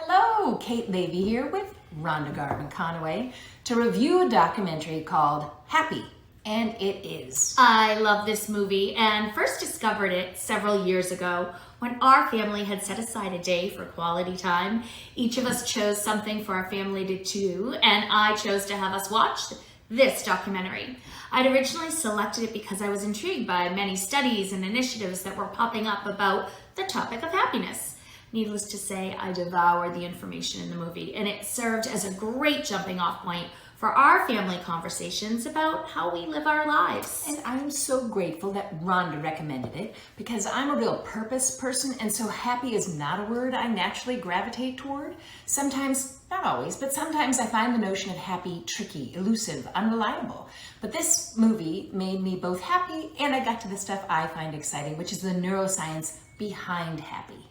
Hello, Kate Levy here with Rhonda Garvin Conaway to review a documentary called Happy, and it is. I love this movie and first discovered it several years ago when our family had set aside a day for quality time. Each of us chose something for our family to do, and I chose to have us watch this documentary. I'd originally selected it because I was intrigued by many studies and initiatives that were popping up about the topic of happiness. Needless to say, I devoured the information in the movie, and it served as a great jumping off point for our family conversations about how we live our lives. And I'm so grateful that Rhonda recommended it because I'm a real purpose person, and so happy is not a word I naturally gravitate toward. Sometimes, not always, but sometimes I find the notion of happy tricky, elusive, unreliable. But this movie made me both happy and I got to the stuff I find exciting, which is the neuroscience behind happy.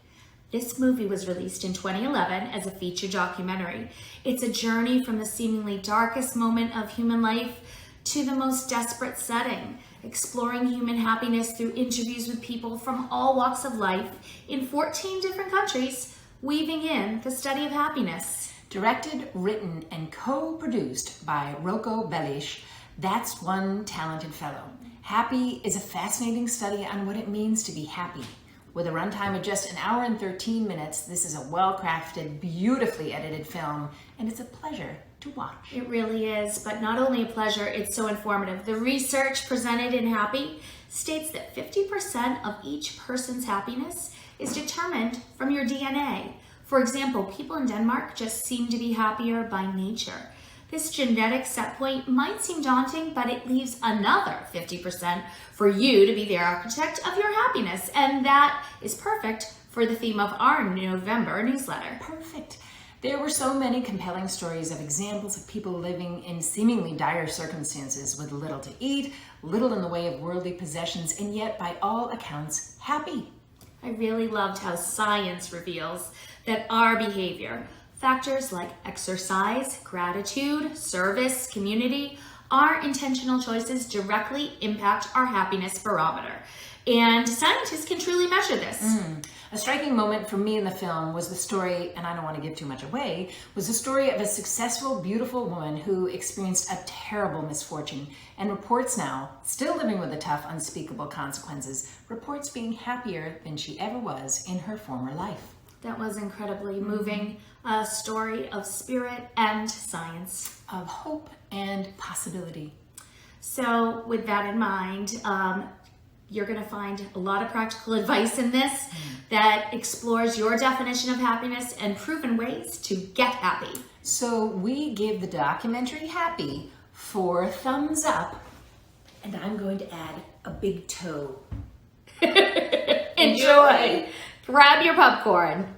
This movie was released in 2011 as a feature documentary. It's a journey from the seemingly darkest moment of human life to the most desperate setting, exploring human happiness through interviews with people from all walks of life in 14 different countries, weaving in the study of happiness. Directed, written, and co-produced by Rocco Bellish, that's one talented fellow. Happy is a fascinating study on what it means to be happy. With a runtime of just 1 hour and 13 minutes, this is a well-crafted, beautifully edited film, and it's a pleasure to watch. It really is, but not only a pleasure, it's so informative. The research presented in Happy states that 50% of each person's happiness is determined from your DNA. For example, people in Denmark just seem to be happier by nature. This genetic set point might seem daunting, but it leaves another 50% for you to be the architect of your happiness. And that is perfect for the theme of our November newsletter. Perfect. There were so many compelling stories of examples of people living in seemingly dire circumstances with little to eat, little in the way of worldly possessions, and yet by all accounts, happy. I really loved how science reveals that our behavior, factors like exercise, gratitude, service, community, our intentional choices directly impact our happiness barometer. And scientists can truly measure this. A striking moment for me in the film was the story, and I don't want to give too much away, was the story of a successful, beautiful woman who experienced a terrible misfortune and reports now, still living with the tough, unspeakable consequences, reports being happier than she ever was in her former life. That was incredibly moving. A story of spirit and science. Of hope and possibility. So with that in mind, you're going to find a lot of practical advice in this that explores your definition of happiness and proven ways to get happy. So we give the documentary Happy 4 thumbs up, and I'm going to add a big toe. Enjoy! Grab your popcorn.